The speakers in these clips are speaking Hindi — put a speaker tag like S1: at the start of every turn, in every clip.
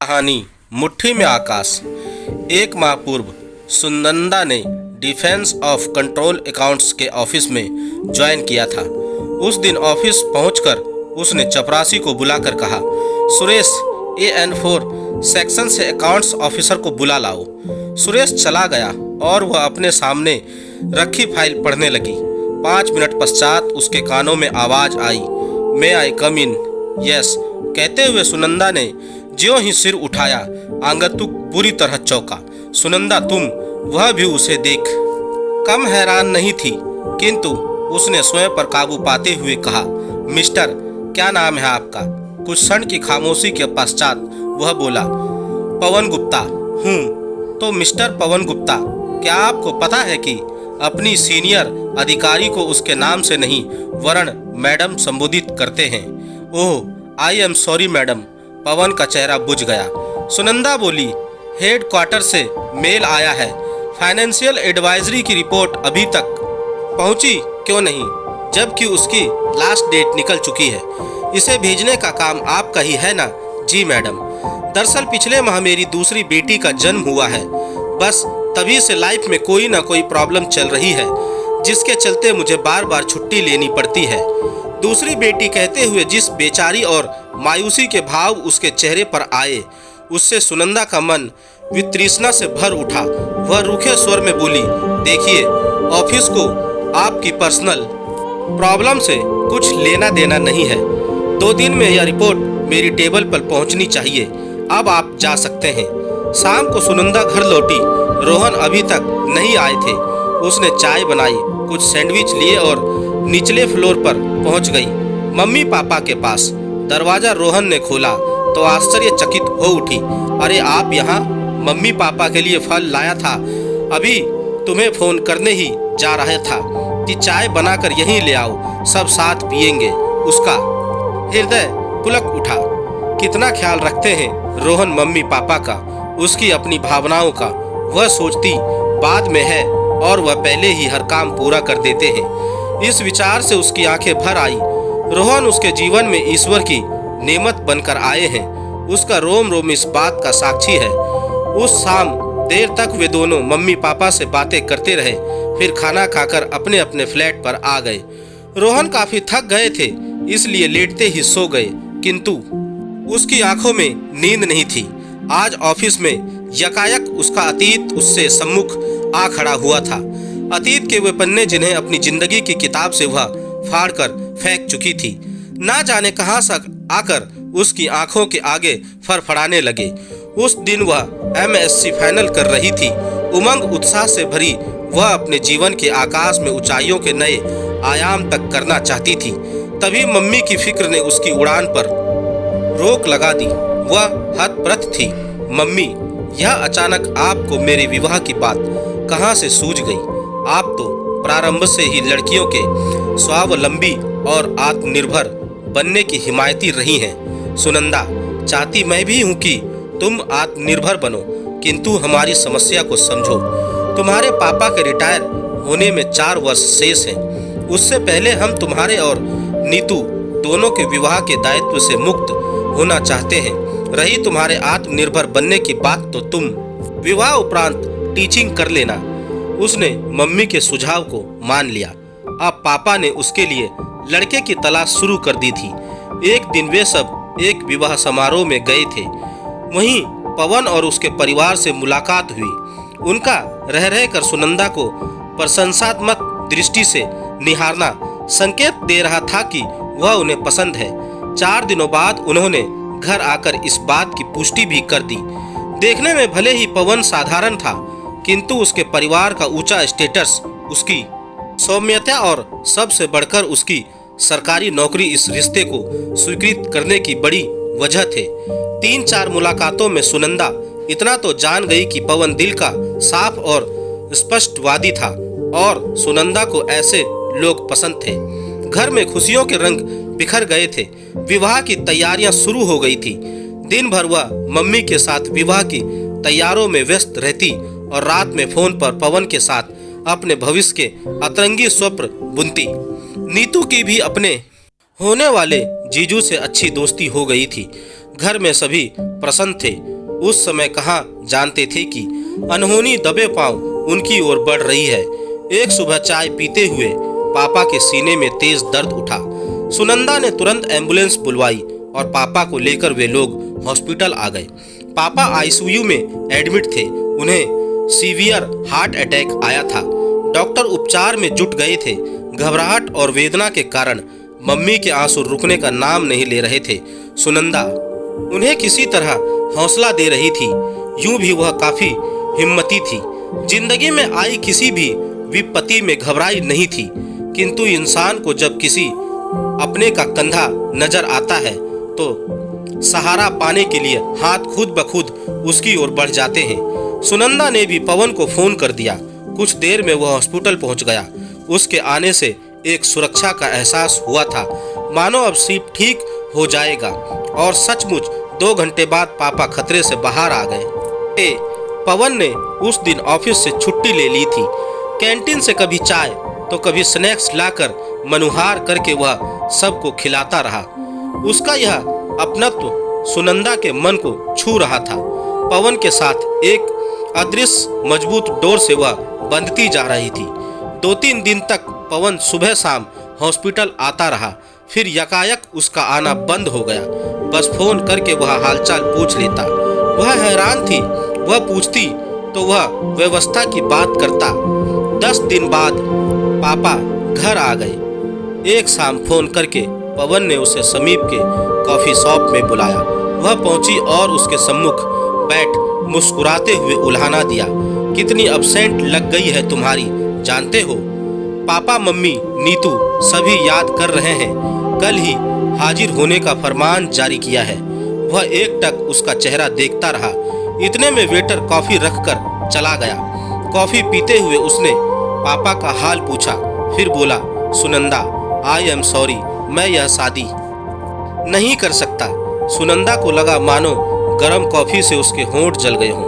S1: कहानी मुट्ठी में आकाश। एक माह पूर्व सुनंदा ने डिफेंस ऑफ कंट्रोल अकाउंट्स के ऑफिस में ज्वाइन किया था। उस दिन ऑफिस पहुंचकर उसने चपरासी को बुलाकर कहा, सुरेश AN4 सेक्शन से अकाउंट्स ऑफिसर को बुला लाओ। सुरेश चला गया और वह अपने सामने रखी फाइल पढ़ने लगी। 5 मिनट पश्चात उसके कानों में आवाज आई, मे आई कम इन? यस कहते हुए सुनंदा ने ज्यों ही सिर उठाया, आगंतुक बुरी तरह चौंका। सुनंदा तुम? वह भी उसे देख कम हैरान नहीं थी, किंतु उसने स्वयं पर काबू पाते हुए कहा, मिस्टर क्या नाम है आपका? कुछ क्षण की खामोशी के पश्चात वह बोला, पवन गुप्ता हूँ। तो मिस्टर पवन गुप्ता, क्या आपको पता है कि अपनी सीनियर अधिकारी को उसके नाम से नहीं वरन मैडम संबोधित करते हैं? ओह आई एम सॉरी मैडम। पवन का चेहरा बुझ गया। सुनंदा बोली, हेड क्वार्टर से मेल आया है, फाइनेंशियल एडवाइजरी की रिपोर्ट अभी तक पहुंची क्यों नहीं, जबकि उसकी लास्ट डेट निकल चुकी है। इसे भेजने का काम आपका ही है ना? जी मैडम। दरअसल पिछले माह मेरी दूसरी बेटी का जन्म हुआ है, बस तभी से लाइफ में कोई ना कोई प्रॉब्लम चल रही है, जिसके चलते मुझे बार बार छुट्टी लेनी पड़ती है। दूसरी बेटी कहते हुए जिस बेचारी और मायूसी के भाव उसके चेहरे पर आए, उससे सुनंदा का मन वितृष्णा से भर उठा। वह रूखे स्वर में बोली, देखिए ऑफिस को आपकी पर्सनल प्रॉब्लम से कुछ लेना देना नहीं है। 2 दिन में यह रिपोर्ट मेरी टेबल पर पहुंचनी चाहिए। अब आप जा सकते हैं। शाम को सुनंदा घर लौटी। रोहन अभी तक नहीं आए थे। उसने चाय बनाई, कुछ सैंडविच लिए और निचले फ्लोर पर पहुंच गई मम्मी पापा के पास। दरवाजा रोहन ने खोला तो आश्चर्यचकित हो उठी, अरे आप यहाँ? मम्मी पापा के लिए फल लाया था, अभी तुम्हें फोन करने ही जा रहा था कि चाय बनाकर यहीं ले आओ, सब साथ पिएंगे। उसका हृदय पुलक उठा। कितना ख्याल रखते हैं रोहन मम्मी पापा का, उसकी अपनी भावनाओं का। वह सोचती बाद में है और वह पहले ही हर काम पूरा कर देते हैं। इस विचार से उसकी आंखें भर आई। रोहन उसके जीवन में ईश्वर की नेमत बनकर आए हैं। उसका रोम रोम इस बात का साक्षी है। उस शाम देर तक वे दोनों मम्मी पापा से बातें करते रहे, फिर खाना खाकर अपने अपने फ्लैट पर आ गए। रोहन काफी थक गए थे, इसलिए लेटते ही सो गए, किंतु उसकी आंखों में नींद नहीं थी। आज ऑफिस में यकायक उसका अतीत उससे सम्मुख आ खड़ा हुआ था। अतीत के वे पन्ने जिन्हें अपनी जिंदगी की किताब से वह फाड़कर फेंक चुकी थी, ना जाने कहां से आकर उसकी आंखों के आगे फड़फड़ाने लगे। उस दिन वह MSc फाइनल कर रही थी। उमंग उत्साह से भरी वह अपने जीवन के आकाश में ऊंचाइयों के नए आयाम तक करना चाहती थी। तभी मम्मी की फिक्र ने उसकी उड़ान पर रोक लगा दी। वह हतप्रभ थी। मम्मी, यह अचानक आपको मेरे विवाह की बात कहां से सूझ गई? आप तो प्रारंभ से ही लड़कियों के स्वावलंबी और आत्मनिर्भर बनने की हिमायती रही हैं। सुनंदा, चाहती मैं भी हूं कि तुम आत्मनिर्भर बनो, किंतु हमारी समस्या को समझो। तुम्हारे पापा के रिटायर होने में 4 वर्ष शेष हैं। उससे पहले हम तुम्हारे और नीतू दोनों के विवाह के दायित्व से मुक्त होना चाहते हैं। रही तुम्हारे आत्मनिर्भर बनने की बात, तो तुम विवाह उपरांत टीचिंग कर लेना। उसने मम्मी के सुझाव को मान लिया। अब पापा ने उसके लिए लड़के की तलाश शुरू कर दी थी। एक दिन वे सब एक विवाह समारोह में गए थे। वहीं पवन और उसके परिवार से मुलाकात हुई। उनका रह रहकर सुनंदा को प्रशंसात्मक दृष्टि से निहारना संकेत दे रहा था कि वह उन्हें पसंद है। 4 दिनों बाद उन्होंने घर आकर इस बात की पुष्टि भी कर दी। देखने में भले ही पवन साधारण था, किंतु उसके परिवार का ऊंचा स्टेटस, उसकी सौम्यता और सबसे बढ़कर उसकी सरकारी नौकरी इस रिश्ते को स्वीकृत करने की बड़ी वजह थे। 3-4 मुलाकातों में सुनंदा इतना तो जान गई कि पवन दिल का साफ और स्पष्टवादी था और सुनंदा को ऐसे लोग पसंद थे। घर में खुशियों के रंग बिखर गए थे। विवाह की तैयारियां शुरू हो गई थी। दिन भर वह मम्मी के साथ विवाह की तैयारों में व्यस्त रहती और रात में फोन पर पवन के साथ अपने भविष्य के अतरंगी स्वप्न बुनती। नीतू की भी अपने होने वाले जीजू से अच्छी दोस्ती हो गई थी। घर में सभी प्रसन्न थे। उस समय कहाँ जानते थे कि अनहोनी दबे पांव उनकी ओर बढ़ रही है। एक सुबह चाय पीते हुए पापा के सीने में तेज दर्द उठा। सुनंदा ने तुरंत एम्बुलेंस बुलवाई और पापा को लेकर वे लोग हॉस्पिटल आ गए। पापा आईसीयू में एडमिट थे। उन्हें सीवियर हार्ट अटैक आया था। डॉक्टर उपचार में जुट गए थे। घबराहट और वेदना के कारण मम्मी के आंसू रुकने का नाम नहीं ले रहे थे। सुनंदा उन्हें किसी तरह हौसला दे रही थी। यूं भी वह काफी हिम्मती थी। जिंदगी में आई किसी भी विपत्ति में घबराई नहीं थी, किंतु इंसान को जब किसी अपने का कंधा नजर आता है तो सहारा पाने के लिए हाथ खुद ब खुद उसकी ओर बढ़ जाते हैं। सुनंदा ने भी पवन को फोन कर दिया। कुछ देर में वह हॉस्पिटल पहुंच गया। उसके आने से एक सुरक्षा का एहसास हुआ था, मानो अब सिर्फ ठीक हो जाएगा। और सचमुच 2 घंटे बाद पापा खतरे से बाहर आ गए। पवन ने उस दिन ऑफिस से छुट्टी ले ली थी। कैंटीन से कभी चाय तो कभी स्नैक्स लाकर मनुहार करके वह सबको खिलाता रहा। उसका यह अपनत्व सुनंदा के मन को छू रहा था। पवन के साथ एक अदृश्य मजबूत डोर से वह बंधती जा रही थी। 2-3 दिन तक पवन सुबह शाम हॉस्पिटल आता रहा। फिर यकायक उसका आना बंद हो गया। बस फोन करके वह हालचाल पूछ लेता। वह हैरान थी। वह पूछती तो वह व्यवस्था की बात करता। 10 दिन बाद पापा घर आ गए। एक शाम फोन करके पवन ने उसे समीप के कॉफी शॉप में बुलाया। वह पहुंची और उसके सम्मुख बैठ मुस्कुराते हुए उल्हाना दिया। कितनी अब्सेंट लग गई है तुम्हारी, जानते हो? पापा, मम्मी, नीतू सभी याद कर रहे हैं। कल ही हाजिर होने का फरमान जारी किया है। वह एकटक उसका चेहरा देखता रहा। इतने में वेटर कॉफी रखकर चला गया। कॉफी पीते हुए उसने पापा का हाल पूछा। फिर बोला, सुनंदा, आई एम सॉरी, मैं यह शादी नहीं कर सकता। सुनंदा को लगा मानो गर्म कॉफी से उसके होंठ जल गए हों।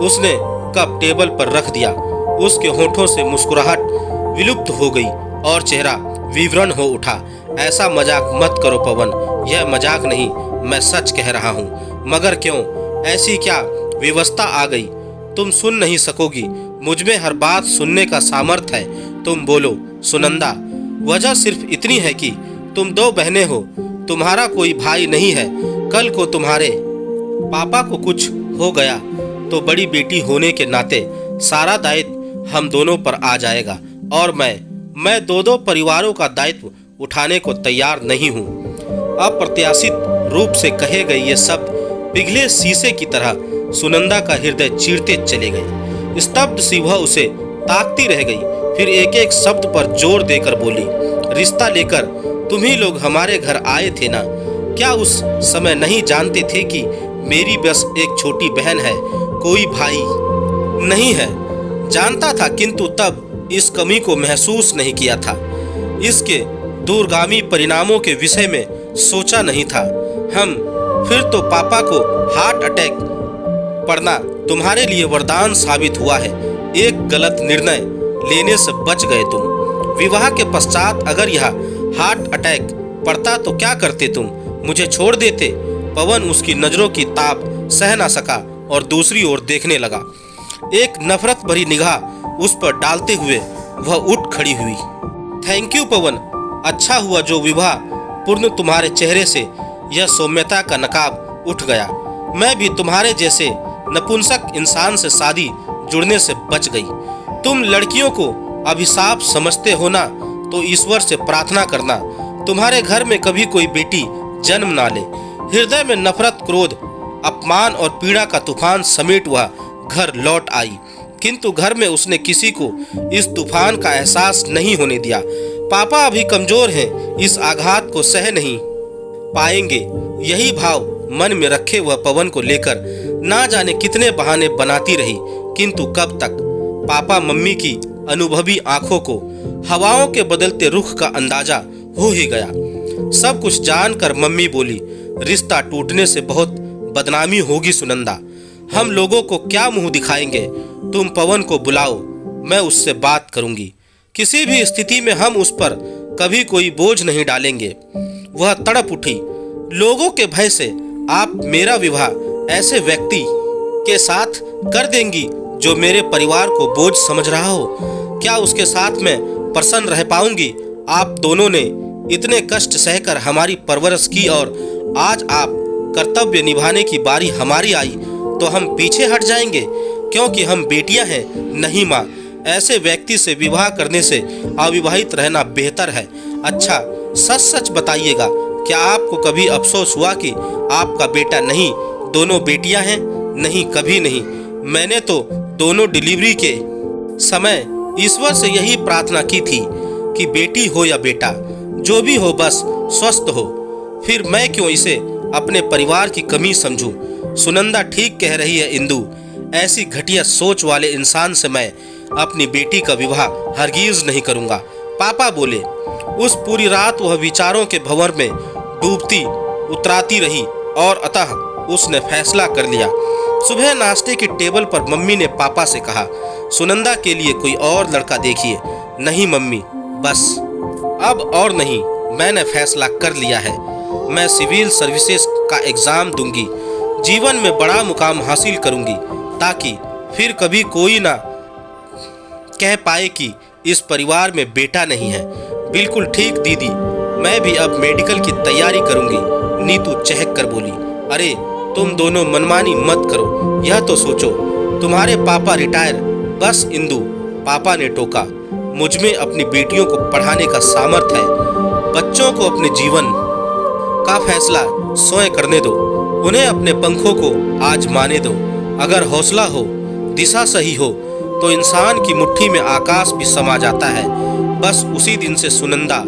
S1: उसने कप टेबल पर रख दिया। उसके होठों से मुस्कुराहट विलुप्त हो गई और चेहरा विवरण हो उठा। ऐसा मजाक मत करो पवन, यह मजाक नहीं, मैं सच कह रहा हूँ। मगर क्यों? ऐसी क्या व्यवस्था आ गई? तुम सुन नहीं सकोगी? मुझमें हर बात सुनने का सामर्थ्य है। तुम बोलो सुनंदा। वजह सिर्फ इतनी है कि तुम 2 बहनें हो, तुम्हारा कोई भाई नहीं है। कल को तुम्हारे पापा को कुछ हो गया तो बड़ी बेटी होने के नाते सारा दायित्व हम दोनों पर आ जाएगा। और मैं 2 परिवारों का दायित्व उठाने को तैयार नहीं हूँ। अप्रत्याशित रूप से कहे गए ये सब पिघले शीशे की तरह सुनंदा का हृदय चीरते चले गए। स्तब्ध सी वह उसे ताकती रह गई। फिर एक एक शब्द पर जोर देकर बोली, रिश्ता लेकर तुम ही लोग हमारे घर आए थे ना? क्या उस समय नहीं जानते थे कि मेरी बस एक छोटी बहन है, कोई भाई नहीं है? जानता था, किंतु तब इस कमी को महसूस नहीं किया था। इसके दूरगामी परिणामों के विषय में सोचा नहीं था। फिर तो पापा को हार्ट अटैक पड़ना तुम्हारे लिए वरदान साबित हुआ है। एक गलत निर्णय लेने से बच गए तुम। विवाह के पश्चात अगर यह हार्ट अटैक पड़ता तो क्या करते तुम? मुझे छोड़ देते? पवन उसकी नजरों की ताप सह न सका और दूसरी ओर देखने लगा। एक नफरत भरी निगाह उस पर डालते हुए वह उठ खड़ी हुई। थैंक यू पवन, अच्छा हुआ जो विवाह पूर्ण तुम्हारे चेहरे से यह सौम्यता का नकाब उठ गया। मैं भी तुम्हारे जैसे नपुंसक इंसान से शादी जुड़ने से बच गई। तुम लड़कियों को अभिशाप समझते हो ना, तो ईश्वर से प्रार्थना करना तुम्हारे घर में कभी कोई बेटी जन्म ना ले। हृदय में नफरत, क्रोध, अपमान और पीड़ा का तूफान समेट वह घर लौट आई। किंतु घर में उसने किसी को इस तूफान का एहसास नहीं होने दिया। पापा अभी कमजोर हैं, इस आघात को सह नहीं पाएंगे। यही भाव मन में रखे वह पवन को लेकर ना जाने कितने बहाने बनाती रही। किंतु कब तक? पापा मम्मी की अनुभवी आंखों को हवाओं के बदलते रुख का अंदाजा हो ही गया। सब कुछ जानकर मम्मी बोली, रिश्ता टूटने से बहुत बदनामी होगी सुनंदा। हम लोगों को क्या मुंह दिखाएंगे? तुम पवन को बुलाओ, मैं उससे बात करूंगी। किसी भी स्थिति में हम उस पर कभी कोई बोझ नहीं डालेंगे। वह तड़प उठी। लोगों के भय से आप मेरा विवाह ऐसे व्यक्ति के साथ कर देंगी जो मेरे परिवार को बोझ समझ रहा हो? क्या उसके साथ मैं प्रसन्न रह पाऊंगी? आप दोनों ने इतने कष्ट सहकर हमारी परवरिश की और आज आप कर्तव्य निभाने की बारी हमारी आई तो हम पीछे हट जाएंगे क्योंकि हम बेटियां हैं? नहीं माँ, ऐसे व्यक्ति से विवाह करने से अविवाहित रहना बेहतर है। अच्छा सच सच बताइएगा, क्या आपको कभी अफसोस हुआ कि आपका बेटा नहीं, दोनों बेटियां हैं? नहीं, कभी नहीं। मैंने तो दोनों डिलीवरी के समय ईश्वर से यही प्रार्थना की थी कि बेटी हो या बेटा, जो भी हो बस स्वस्थ हो। फिर मैं क्यों इसे अपने परिवार की कमी समझूं? सुनंदा ठीक कह रही है इंदु, ऐसी घटिया सोच वाले इंसान से मैं अपनी बेटी का विवाह हरगिज नहीं करूंगा। पापा बोले। उस पूरी रात वह विचारों के भंवर में डूबती उतराती रही और अतः उसने फैसला कर लिया। सुबह नाश्ते की टेबल पर मम्मी ने पापा से कहा, सुनंदा के लिए कोई और लड़का देखिए। नहीं मम्मी, बस अब और नहीं, मैंने फैसला कर लिया है। मैं सिविल सर्विसेज का एग्जाम दूंगी, जीवन में बड़ा मुकाम हासिल करूंगी ताकि फिर कभी कोई ना कह पाए कि इस परिवार में बेटा नहीं है। बिल्कुल ठीक दीदी, मैं भी अब मेडिकल की तैयारी करूंगी। नीतू चहक कर बोली, अरे तुम दोनों मनमानी मत करो, यह तो सोचो तुम्हारे पापा रिटायर। बस इंदु, पापा ने टोका, मुझमें अपनी बेटियों को पढ़ाने का सामर्थ्य है। बच्चों को अपने जीवन का फैसला स्वयं करने दो, उन्हें अपने पंखों को आजमाने दो। अगर हौसला हो, दिशा सही हो तो इंसान की मुट्ठी में आकाश भी समा जाता है। बस उसी दिन से सुनंदा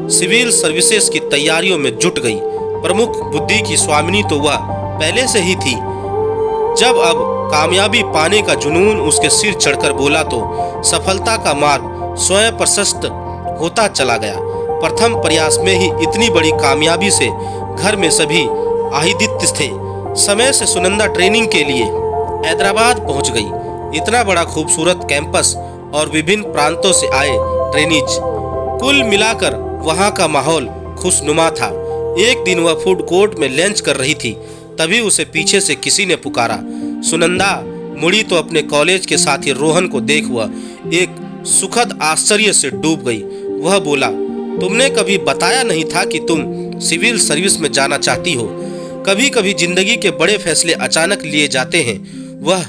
S1: सिविल सर्विसेज की तैयारियों में जुट गई। प्रमुख बुद्धि की स्वामिनी तो वह पहले से ही थी। जब अब कामयाबी पाने का जुनून उसके सिर चढ़कर बोला तो सफलता का मार्ग स्वयं प्रशस्त होता चला गया। प्रथम प्रयास में ही इतनी बड़ी कामयाबी से घर में सभी आहिदित्य थे। समय से सुनंदा ट्रेनिंग के लिए हैदराबाद पहुंच गई। इतना बड़ा खूबसूरत कैंपस और विभिन्न प्रांतों से आए ट्रेनीज, कुल मिलाकर वहां का माहौल खुशनुमा था। एक दिन वह फूड कोर्ट में लंच कर रही थी, तभी उसे पीछे से किसी ने पुकारा। सुनंदा मुड़ी तो अपने कॉलेज के साथी रोहन को देख वह एक सुखद आश्चर्य से डूब गई। वह बोला, तुमने कभी बताया नहीं था कि तुम सिविल सर्विस में जाना चाहती हो। कभी कभी जिंदगी के बड़े फैसले अचानक लिए जाते हैं। वह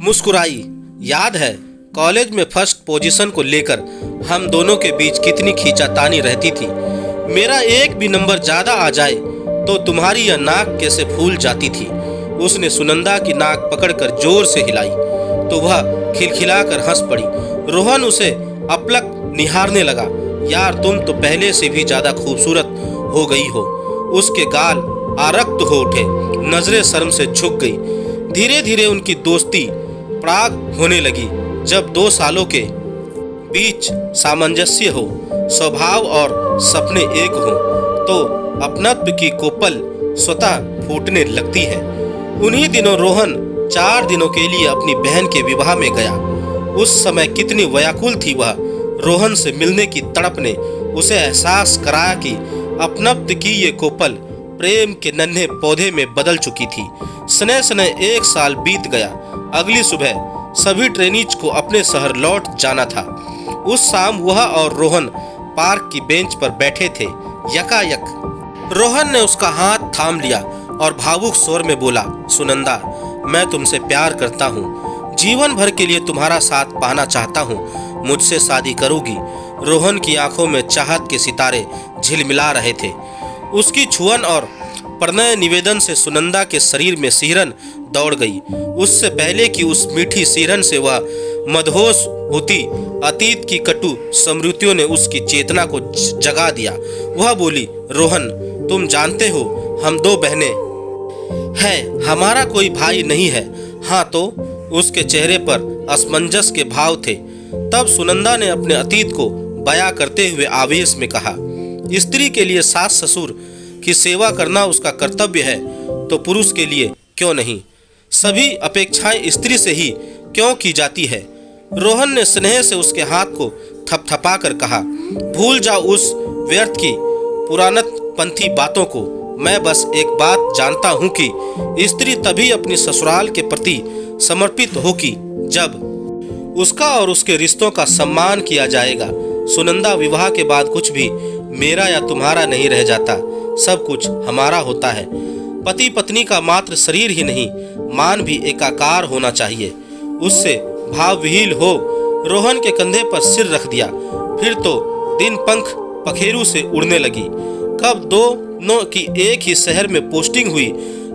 S1: मुस्कुराई। याद है कॉलेज में फर्स्ट पोजीशन को लेकर हम दोनों के बीच कितनी खींचातानी रहती थी। मेरा एक भी नंबर ज्यादा आ जाए तो तुम्हारी यह नाक कैसे फूल जाती थी। उसने सुनंदा की नाक पकड़कर जोर से हिलाई तो वह खिलखिलाकर हंस पड़ी। रोहन उसे अपलक निहारने लगा। यार तुम तो पहले से भी ज्यादा खूबसूरत हो गई हो। उसके गाल आरक्त हो उठे, नजरें शर्म से झुक गई। धीरे धीरे उनकी दोस्ती प्राग होने लगी। जब 2 सालों के बीच सामंजस्य हो, स्वभाव और सपने एक हो तो अपनत्व की कोपल स्वतः फूटने लगती है। उन्हीं दिनों रोहन 4 दिनों के लिए अपनी बहन के विवाह में गया। उस समय कितनी व्याकुल थी वह। रोहन से मिलने की तड़प ने उसे एहसास कराया कि अपनत्व की ये कोपल प्रेम के नन्हे पौधे में बदल चुकी थी। स्नेह स्नेह 1 साल बीत गया। अगली सुबह सभी ट्रेनीज को अपने शहर लौट जाना था। उस शाम वह और रोहन पार्क की बेंच पर बैठे थे। यकायक रोहन ने उसका हाथ थाम लिया और भावुक स्वर में बोला, सुनंदा, मैं तुमसे प्यार करता हूँ, जीवन भर के लिए तुम्हारा साथ पाना चाहता हूँ। मुझसे शादी करोगी? रोहन की आंखों में चाहत के सितारे झिलमिला रहे थे। उसकी छुअन और प्रणय निवेदन से सुनंदा के शरीर में सिहरन दौड़ गई। उससे पहले कि उस मीठी सिहरन से वह मदहोश होती, अतीत की कटु स्मृतियों ने उसकी चेतना को जगा दिया। वह बोली, रोहन, तुम जानते हो हम 2 बहनें हैं, हमारा कोई भाई नहीं है। हाँ तो? उसके चेहरे पर असमंजस के भाव थे। तब सुनंदा ने अपने अतीत को बयां करते हुए आवेश में कहा, स्त्री के लिए सास ससुर की सेवा करना उसका कर्तव्य है तो पुरुष के लिए क्यों नहीं? सभी अपेक्षाएं स्त्री से ही क्यों की जाती है? रोहन ने स्नेह से उसके हाथ को थपथपा कर कहा, भूल जाओ उस व्यर्थ की पुरानपंथी बातों को। मैं बस एक बात जानता हूँ कि स्त्री तभी अपनी ससुराल के प्रति समर्पित होगी जब उसका और उसके रिश्तों का सम्मान किया जाएगा। सुनंदा, विवाह के बाद कुछ भी मेरा या तुम्हारा नहीं रह जाता, सब कुछ हमारा होता है। पति पत्नी का मात्र शरीर ही नहीं, मान भी एकाकार होना चाहिए। उससे भावविहीन हो रोहन के कंधे पर सिर रख दिया। फिर तो दिन पंख पखेरु से उड़ने लगी। कब दोनों की एक ही शहर में पोस्टिंग हुई,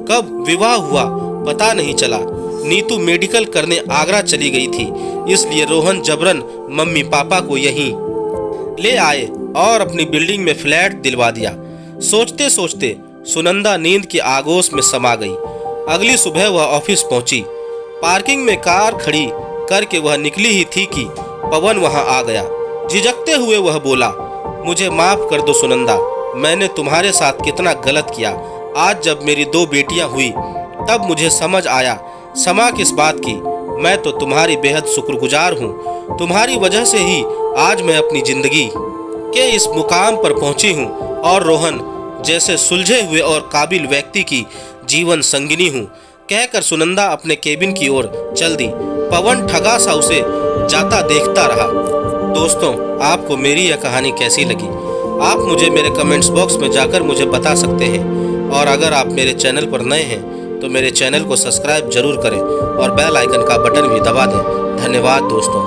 S1: कब विवाह हुआ पता नहीं चला। नीतू मेडिकल करने आगरा चली गई थी, इसलिए रोहन जबरन मम्मी पापा को यहीं ले आए और अपनी बिल्डिंग में फ्लैट दिलवा दिया। सोचते सोचते सुनंदा नींद की आगोश में समा गई। अगली सुबह वह ऑफिस पहुंची। पार्किंग में कार खड़ी करके वह निकली ही थी कि पवन वहां आ गया। झिझकते हुए वह बोला, मुझे माफ कर दो सुनंदा, मैंने तुम्हारे साथ कितना गलत किया। आज जब मेरी 2 बेटियां हुई तब मुझे समझ आया क्षमा किस बात की। मैं तो तुम्हारी बेहद शुक्रगुजार हूँ। तुम्हारी वजह से ही आज मैं अपनी जिंदगी के इस मुकाम पर पहुंची हूँ और रोहन जैसे सुलझे हुए और काबिल व्यक्ति की जीवन संगिनी हूँ। कहकर सुनंदा अपने केबिन की ओर चल दी। पवन ठगा सा उसे जाता देखता रहा। दोस्तों, आपको मेरी यह कहानी कैसी लगी? आप मुझे मेरे कमेंट्स बॉक्स में जाकर मुझे बता सकते हैं। और अगर आप मेरे चैनल पर नए हैं तो मेरे चैनल को सब्सक्राइब जरूर करें और बेल आइकन का बटन भी दबा दें। धन्यवाद दोस्तों।